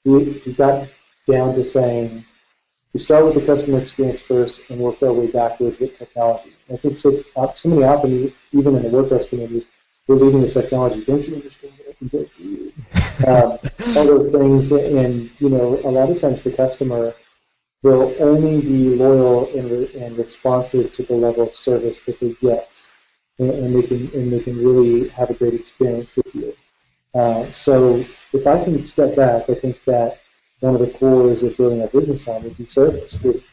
he got down to saying, we start with the customer experience first and work our way backwards with technology. I think so many often, even in the WordPress community, we're leading the technology. Don't you understand what I can do for you? All those things, and a lot of times the customer will only be loyal and responsive to the level of service that they get, and they can really have a great experience with you. So if I can step back, I think that one of the cores of building a business on would be service, with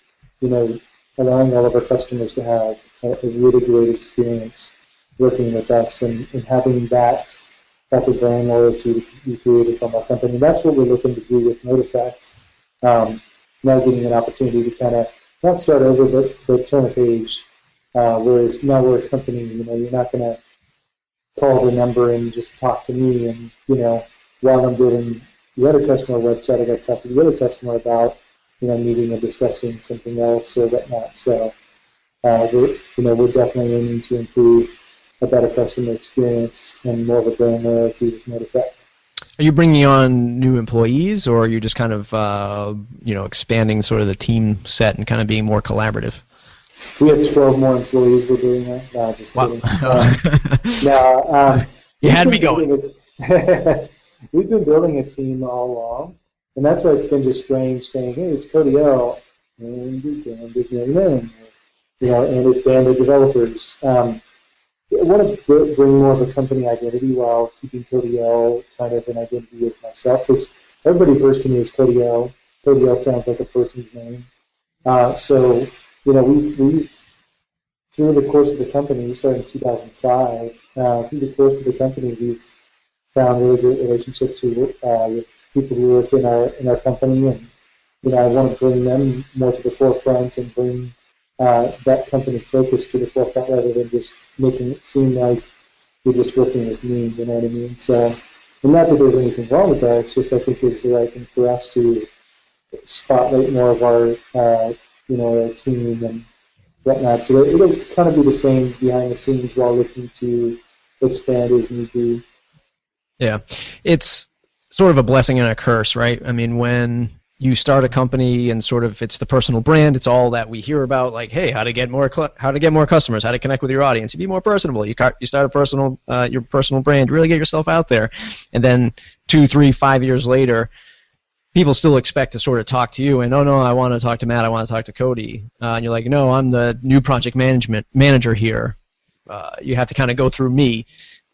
allowing all of our customers to have a really great experience working with us, and having that type of brand loyalty be created from our company. And that's what we're looking to do with NoteEffect. Now getting an opportunity to kind of not start over, but turn a page. Whereas now we're a company, you're not going to call the number and just talk to me. And, while I'm building the other customer website, I got to talk to the other customer about, meeting and discussing something else or whatnot. So, we're definitely aiming to improve a better customer experience and more of a brand loyalty with NoteEffect. Are you bringing on new employees, or are you just kind of, expanding sort of the team set and kind of being more collaborative? We have 12 more employees we're doing that. No, just kidding. You had me going. We've been building a team all along, and that's why it's been just strange saying, hey, it's Cody L. and his band of developers. I want to bring more of a company identity while keeping Cody L kind of an identity as myself, because everybody refers to me as Cody L. Cody L sounds like a person's name. So, we've through the course of the company, we started in 2005. Through the course of the company, we've found really great relationships with people who work in our company, and I want to bring them more to the forefront and bring that company focus to the forefront rather than just making it seem like you're just working with me, you know what I mean? So, and not that there's anything wrong with that, it's just I think it's the right thing for us to spotlight more of our, our team and whatnot. So it'll kind of be the same behind the scenes while looking to expand as need be. Yeah, it's sort of a blessing and a curse, right? I mean, when you start a company and sort of it's the personal brand, it's all that we hear about, like, hey, how to get more customers, how to connect with your audience, you be more personable. You start your personal brand, really get yourself out there, and then 2, 3, 5 years later, people still expect to sort of talk to you, and oh no, I want to talk to Matt, I want to talk to Cody, and you're like, no, I'm the new project manager here. You have to kind of go through me.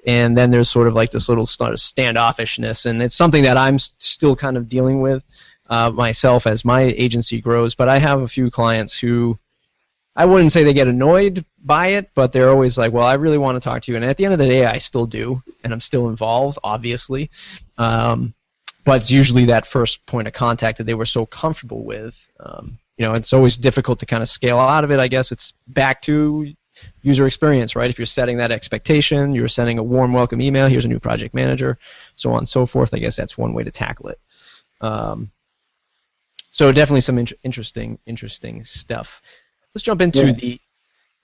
And then there's sort of like this little sort of standoffishness, and it's something that I'm still kind of dealing with myself as my agency grows. But I have a few clients who, I wouldn't say they get annoyed by it, but they're always like, well, I really want to talk to you. And at the end of the day, I still do, and I'm still involved, obviously. But it's usually that first point of contact that they were so comfortable with. It's always difficult to kind of scale out of it. I guess it's back to user experience, right? If you're setting that expectation, you're sending a warm welcome email, here's a new project manager, so on and so forth. I guess that's one way to tackle it. So definitely some interesting stuff. Let's jump into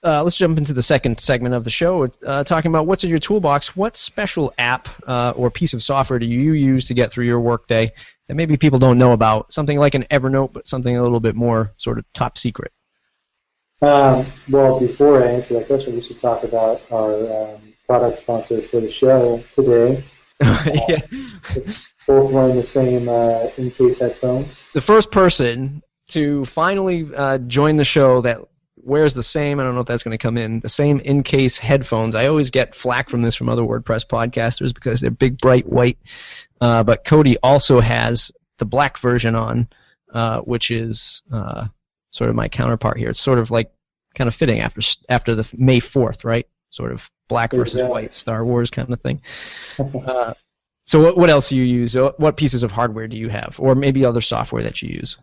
let's jump into the second segment of the show, talking about what's in your toolbox. What special app or piece of software do you use to get through your workday that maybe people don't know about? Something like an Evernote, but something a little bit more sort of top secret. Well, before I answer that question, we should talk about our product sponsor for the show today. Yeah. Both wearing the same in-case headphones. The first person to finally join the show that wears the same, I don't know if that's going to come in, the same in-case headphones. I always get flack from this from other WordPress podcasters because they're big, bright white. But Cody also has the black version on, which is sort of my counterpart here. It's sort of like kind of fitting after the May 4th, right? Sort of black versus white, Star Wars kind of thing. So what else do you use? What pieces of hardware do you have? Or maybe other software that you use?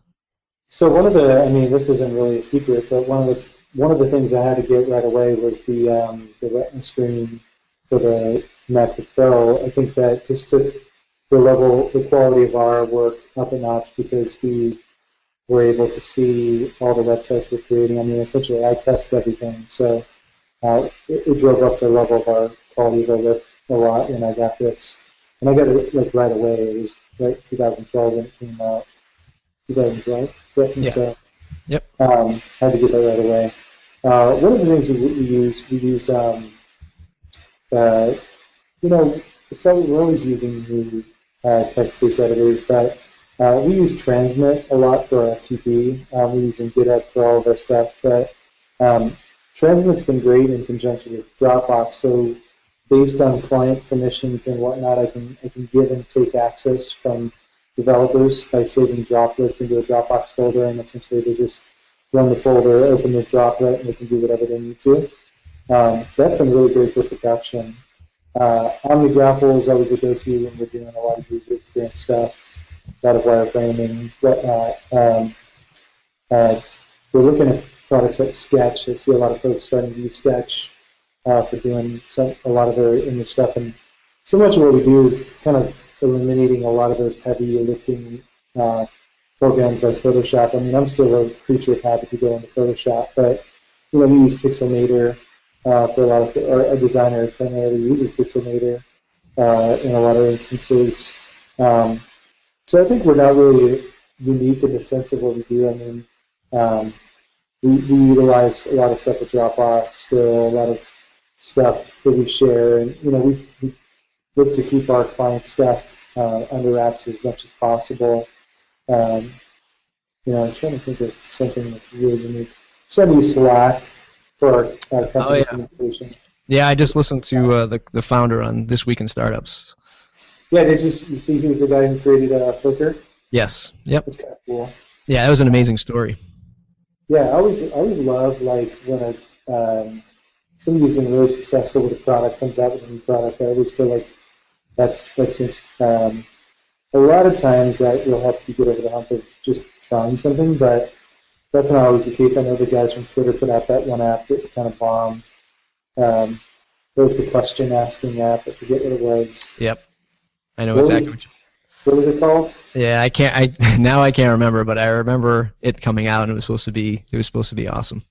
So this isn't really a secret, but one of the things I had to get right away was the Retina screen for the MacBook Pro. I think that just took the quality of our work up a notch because we were able to see all the websites we're creating. I mean, essentially, I test everything, so it drove up the level of our quality of our work a lot when I got this. And I got it like right away. It was right 2012 when it came out. 2012. Yeah. So, yep. Had to get that right away. One of the things we use, we're always using new text-based editors, but we use Transmit a lot for our FTP. We're using GitHub for all of our stuff, but Transmit's been great in conjunction with Dropbox. So based on client permissions and whatnot, I can give and take access from developers by saving droplets into a Dropbox folder, and essentially they just run the folder, open the droplet, and they can do whatever they need to. That's been really great for production. OmniGraffle is always a go-to when we're doing a lot of user experience stuff, a lot of wireframing, whatnot. We're looking at products like Sketch. I see a lot of folks starting to use Sketch for doing a lot of their image stuff, and so much of what we do is kind of eliminating a lot of those heavy lifting programs like Photoshop. I mean, I'm still a creature of habit to go into Photoshop, but we use Pixelmator for a lot of stuff. Our designer primarily uses Pixelmator in a lot of instances. So I think we're not really unique in the sense of what we do. I mean, we utilize a lot of stuff with Dropbox still, a lot of stuff that we share, and we look to keep our client stuff under wraps as much as possible. I'm trying to think of something that's really unique. So we use Slack for our company communication. Yeah, I just listened to the founder on This Week in Startups. Yeah, did you see he was the guy who created Flickr? Yes. Yep. That's kind of cool. Yeah, that was an amazing story. Yeah, I always love like when somebody who's been really successful with a product comes out with a new product. I always feel like that's a lot of times that will help you get over the hump of just trying something, but that's not always the case. I know the guys from Twitter put out that one app that kind of bombed. It was the question asking app. I forget what it was. Yep, I know exactly what was it called? Yeah, I can't remember, but I remember it coming out, and it was supposed to be awesome.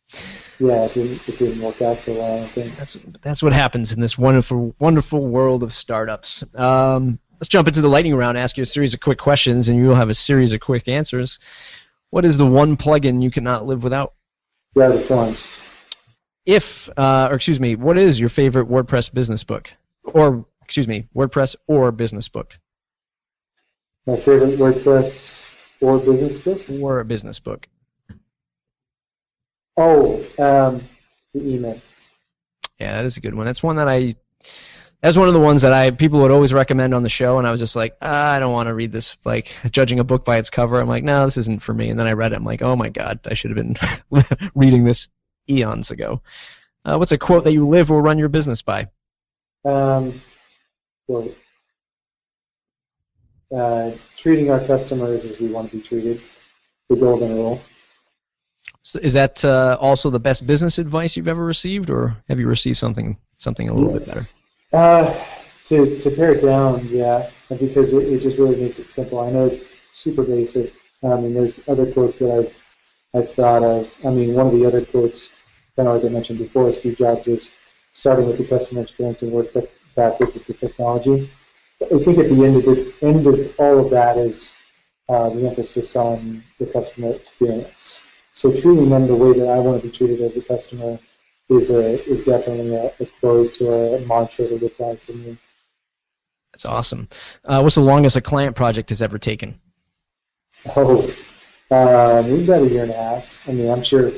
Yeah, it didn't work out so well, I think. That's what happens in this wonderful world of startups. Let's jump into the lightning round, ask you a series of quick questions, and you'll have a series of quick answers. What is the one plugin you cannot live without? Gravity Forms. What is your favorite WordPress business book? WordPress or business book? My favorite WordPress or business book? Or a business book. Oh, the email. Yeah, that is a good one. That's one of the ones that people would always recommend on the show, and I was just like, I don't want to read this, like, judging a book by its cover. I'm like, no, this isn't for me. And then I read it. I'm like, oh, my God, I should have been reading this eons ago. What's a quote that you live or run your business by? Treating our customers as we want to be treated. The golden rule. So is that also the best business advice you've ever received, or have you received something a little bit better? To pare it down, yeah, because it just really makes it simple. I know it's super basic. I mean, there's other quotes that I've thought of. I mean, one of the other quotes kind of like I mentioned before, Steve Jobs is starting with the customer experience and work backwards at the technology. I think at the end of all of that is the emphasis on the customer experience. So treating them the way that I want to be treated as a customer is definitely a quote or a mantra to look like for me. That's awesome. What's the longest a client project has ever taken? Oh, maybe about a year and a half. I mean, I'm sure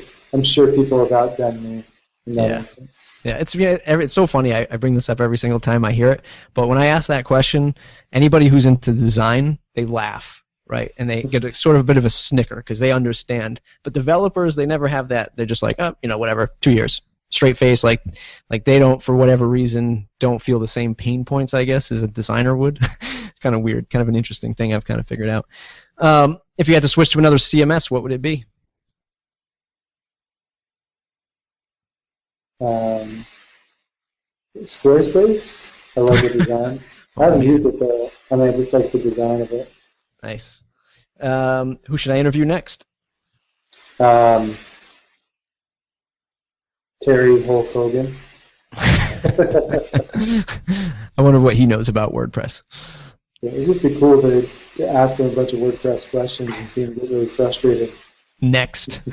people have outdone me in that instance. Yeah, it's so funny. I bring this up every single time I hear it. But when I ask that question, anybody who's into design, they laugh, right? And they get sort of a bit of a snicker because they understand. But developers, they never have that. They're just like, whatever, 2 years. Straight face, like they don't, for whatever reason, don't feel the same pain points, I guess, as a designer would. It's kind of weird, kind of an interesting thing I've kind of figured out. If you had to switch to another CMS, what would it be? Squarespace. I love the design. I haven't used it though. I mean, I just like the design of it. Nice. Who should I interview next? Terry Hulk Hogan. I wonder what he knows about WordPress. Yeah, it'd just be cool to ask him a bunch of WordPress questions and see him get really frustrated. Next.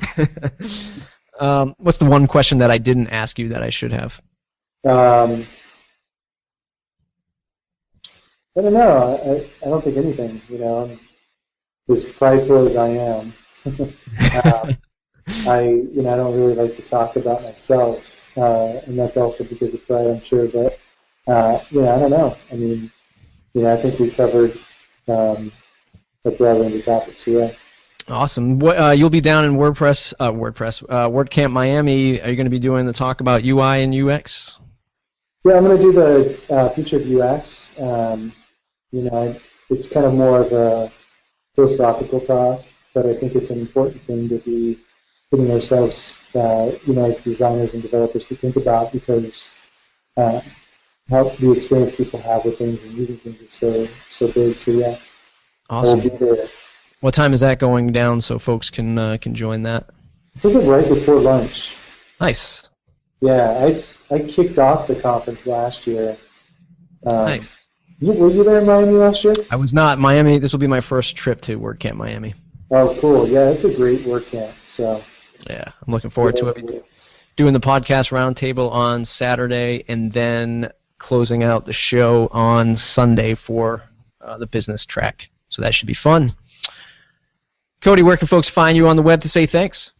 What's the one question that I didn't ask you that I should have? I don't know. I don't think anything. I'm as prideful as I am. I don't really like to talk about myself, and that's also because of pride, I'm sure. But I don't know. I mean, I think we covered a broad range of topics. So yeah. Awesome. You'll be down in WordCamp Miami. Are you going to be doing the talk about UI and UX? Yeah, I'm going to do the future of UX. It's kind of more of a philosophical talk, but I think it's an important thing to be putting ourselves, as designers and developers to think about, because how the experience people have with things and using things is so big. So yeah, awesome. I'll be there. What time is that going down so folks can join that? I think it's right before lunch. Nice. Yeah, I kicked off the conference last year. Nice. Were you there in Miami last year? I was not. Miami, this will be my first trip to WordCamp Miami. Oh, cool. Yeah, it's a great WordCamp. So. Yeah, I'm looking forward to it. Doing the podcast roundtable on Saturday and then closing out the show on Sunday for the business track. So that should be fun. Cody, where can folks find you on the web to say thanks?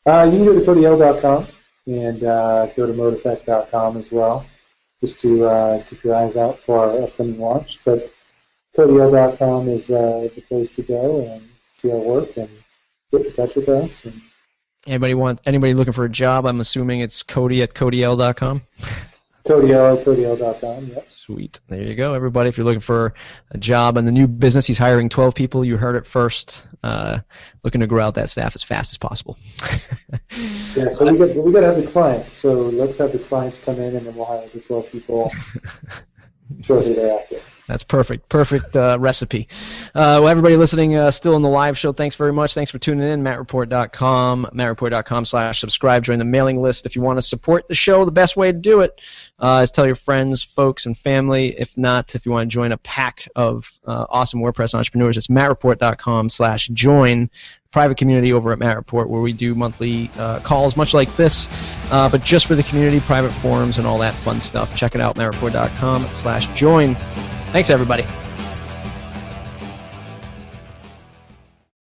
You can go to CodyL.com and go to modeeffect.com as well, just to keep your eyes out for our upcoming launch. But CodyL.com is the place to go and see our work and get in touch with us. And anybody looking for a job? I'm assuming it's Cody at CodyL.com. CodyL at CodyL.com, yes. Sweet. There you go, everybody. If you're looking for a job in the new business, he's hiring 12 people. You heard it first. Looking to grow out that staff as fast as possible. Yeah, so we got to have the clients. So let's have the clients come in, and then we'll hire the 12 people shortly thereafter. That's perfect. Perfect recipe. Well, everybody listening still in the live show, thanks very much. Thanks for tuning in. MattReport.com, MattReport.com/subscribe. Join the mailing list. If you want to support the show, the best way to do it is tell your friends, folks, and family. If not, if you want to join a pack of awesome WordPress entrepreneurs, it's MattReport.com/join. Private community over at Matt Report where we do monthly calls much like this, but just for the community, private forums and all that fun stuff. Check it out, MattReport.com/join. Thanks, everybody.